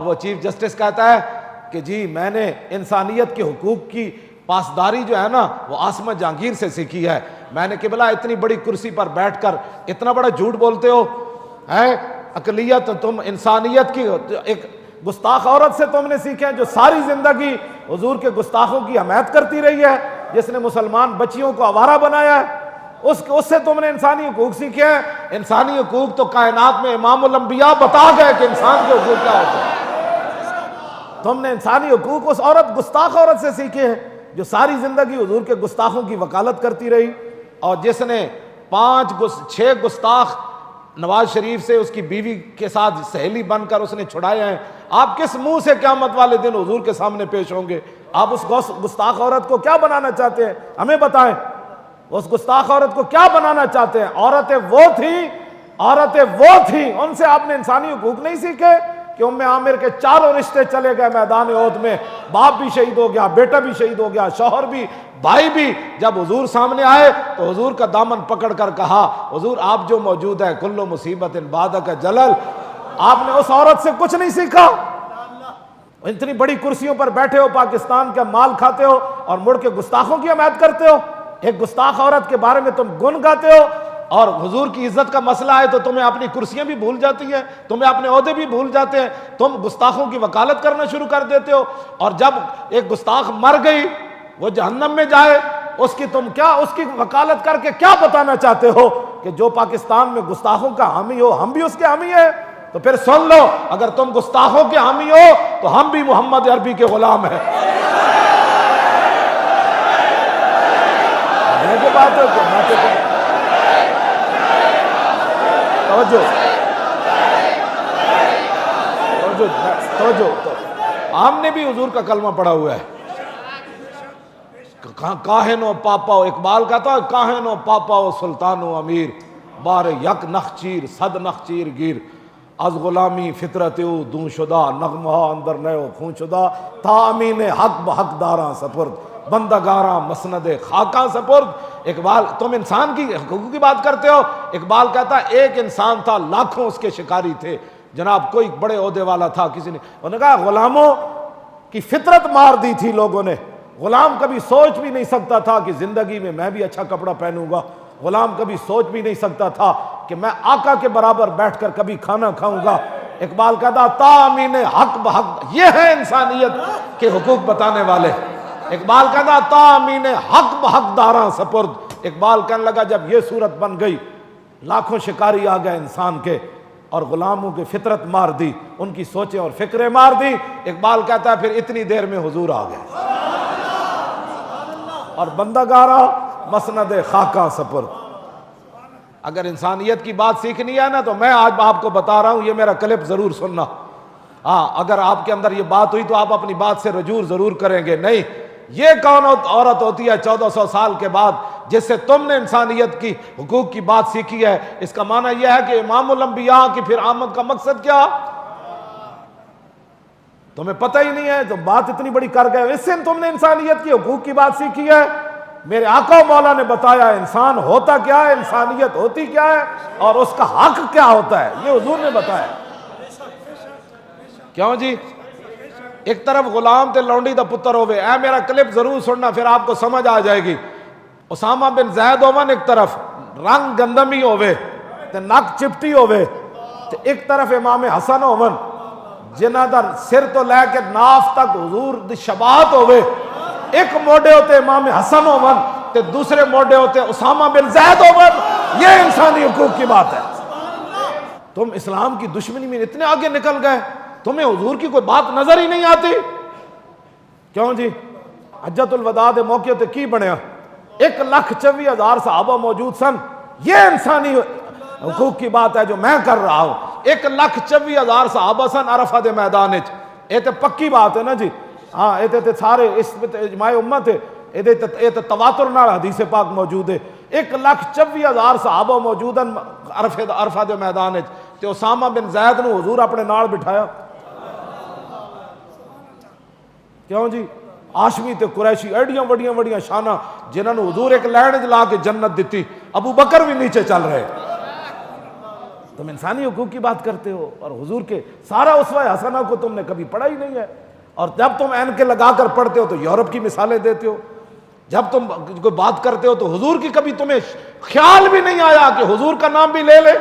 وہ chief justice کہتا ہے کہ جی میں نے انسانیت کے حقوق کی پاسداری جو ہے نا وہ عاصمہ جہانگیر سے سیکھی ہے. میں نے قبلہ اتنی بڑی کرسی پر بیٹھ کر اتنا بڑا جھوٹ بولتے ہو, اقلیت تم انسانیت کی ایک گستاخ عورت سے تم نے سیکھے ہیں جو ساری زندگی حضور کے گستاخوں کی حمایت کرتی رہی ہے, جس نے مسلمان بچیوں کو آوارہ بنایا ہے, اس سے تم نے انسانی حقوق سیکھے ہیں. انسانی حقوق تو کائنات میں امام الانبیاء بتا گئے کہ انسان کے حقوق کیا ہوتے ہیں. تم نے انسانی حقوق اس عورت گستاخ عورت سے سیکھے ہیں جو ساری زندگی حضور کے گستاخوں کی وکالت کرتی رہی, اور جس نے 6 گستاخ نواز شریف سے اس کی بیوی کے ساتھ سہیلی بن کر اس نے چھڑائے ہیں. آپ کس منہ سے قیامت والے دن حضور کے سامنے پیش ہوں گے؟ آپ اس گستاخ عورت کو کیا بنانا چاہتے ہیں؟ ہمیں بتائیں, اس گستاخ عورت کو کیا بنانا چاہتے ہیں؟ عورتیں وہ تھیں, ان سے آپ نے انسانی حقوق نہیں سیکھے کہ ام عامر کے 4 رشتے چلے گئے میدان احد میں, باپ بھی شہید ہو گیا, بیٹا بھی شہید ہو گیا, شوہر بھی, بھائی بھی. جب حضور سامنے آئے تو حضور کا دامن پکڑ کر کہا, حضور آپ جو موجود ہے کل مصیبت بعدک جلل. آپ نے اس عورت سے کچھ نہیں سیکھا. اتنی بڑی کرسیوں پر بیٹھے ہو, پاکستان کا مال کھاتے ہو اور مڑ کے گستاخوں کی حمایت کرتے ہو. ایک گستاخ عورت کے بارے میں تم گن گاتے ہو, اور حضور کی عزت کا مسئلہ ہے تو تمہیں اپنی کرسیاں بھی بھول جاتی ہیں, تمہیں اپنے عہدے بھی بھول جاتے ہیں, تم گستاخوں کی وکالت کرنا شروع کر دیتے ہو. اور جب ایک گستاخ مر گئی, وہ جہنم میں جائے, اس کی وکالت کر کے کیا بتانا چاہتے ہو کہ جو پاکستان میں گستاخوں کا حامی ہو ہم بھی اس کے حامی ہیں؟ تو پھر سن لو, اگر تم گستاخوں کے حامی ہو تو ہم بھی محمد عربی کے غلام ہیں. بات ہے توجہ. ہم نے بھی حضور کا کلمہ پڑھا ہوا ہے. کاہن و پاپا, اقبال کہتا ہے کاہن و پاپا و سلطان و امیر, بار یک نخچیر صد نخچیر گیر, از غلامی فطرت او دون شدہ, نغمہ اندر نیو خون شدہ, تا امین حق بحق داراں سپرد, بندگاراں مسند خاکاں سپرد. اقبال, تم انسان کی حقوق کی بات کرتے ہو. اقبال کہتا ہے ایک انسان تھا, لاکھوں اس کے شکاری تھے. جناب کوئی بڑے عہدے والا تھا, کسی نے, انہوں نے کہا غلاموں کی فطرت مار دی تھی لوگوں نے. غلام کبھی سوچ بھی نہیں سکتا تھا کہ زندگی میں بھی اچھا کپڑا پہنوں گا. غلام کبھی سوچ بھی نہیں سکتا تھا کہ میں آقا کے برابر بیٹھ کر کبھی کھانا کھاؤں گا. اقبال کہتا تامین حق بحق, یہ ہے انسانیت کے حقوق بتانے والے. اقبال کہتا تامین حق بحق داراں سپرد. اقبال کہنے لگا جب یہ صورت بن گئی, لاکھوں شکاری آ گئے انسان کے, اور غلاموں کی فطرت مار دی, ان کی سوچیں اور فکریں مار دی. اقبال کہتا ہے پھر اتنی دیر میں حضور آ گئے, اور بندگارا مسند خاکاں سپرد. اگر انسانیت کی بات سیکھنی ہے نا تو میں آج آپ کو بتا رہا ہوں, یہ میرا کلپ ضرور سننا. ہاں, اگر آپ کے اندر یہ بات ہوئی تو آپ اپنی بات سے رجوع ضرور کریں گے. نہیں, یہ کون عورت ہوتی ہے 1400 سال کے بعد جس سے تم نے انسانیت کی حقوق کی بات سیکھی ہے؟ اس کا معنی یہ ہے کہ امام الانبیاء کی پھر آمد کا مقصد کیا تمہیں پتہ ہی نہیں ہے, تو بات اتنی بڑی کر گئے. اس سے تم نے انسانیت کی حقوق کی بات سیکھی ہے. میرے آقا و مولا نے بتایا انسان ہوتا کیا ہے, انسانیت ہوتی کیا ہے, اور اس کا حق کیا ہوتا ہے, یہ حضور نے بتایا. کیوں جی؟ ایک طرف غلام تے لونڈی دا پتر ہوئے, اے میرا کلپ ضرور سننا پھر آپ کو سمجھ آ جائے گی. اسامہ بن زید ہوون ایک طرف, رنگ گندمی ہوئے تے نک چپٹی ہوئے, تے ایک طرف امام حسن ہوون جنہ دا سر تو لے کے ناف تک حضور دی شباہت ہوئے. ایک موڈے ہوتے امام حسن ہوون تے دوسرے موڈے ہوتے اسامہ بن زید ہوون. یہ انسانی حقوق کی بات ہے. تم اسلام کی دشمنی میں اتنے آگے نکل گئے, تمہیں حضور کی کوئی بات نظر ہی نہیں آتی. کیوں جی؟ حجت الوداع دے موقع تے کی بنیا, 1,24,000 صحابہ موجود سن. یہ انسانی حقوق کی بات ہے جو میں کر رہا ہوں. 1,24,000 صحابہ سن عرفہ دے میدان وچ. یہ تے پکی بات ہے نا جی. ہاں, یہ تے سارے اس اجماع امت ہے, یہ تے تواتر نال حدیث پاک موجود ہے. 1,24,000 صحابہ موجود ہیں عرفہ دے میدان وچ, تے اسامہ بن زید نو حضور اپنے نال بٹھایا. کیوں جی؟ ہاشمی تے قریشی ایڈیاں وڈیاں شانہ جنہاں نو حضور ایک لین لا کے جنت دیتی. ابو بکر بھی نیچے چل رہے. تم انسانی حقوق کی بات کرتے ہو اور حضور کے سارا اسوہ حسنہ کو تم نے کبھی پڑھا ہی نہیں ہے، اور جب تم عین کے لگا کر پڑھتے ہو تو یورپ کی مثالیں دیتے ہو، جب تم کوئی بات کرتے ہو تو حضور کی کبھی تمہیں خیال بھی نہیں آیا کہ حضور کا نام بھی لے لے۔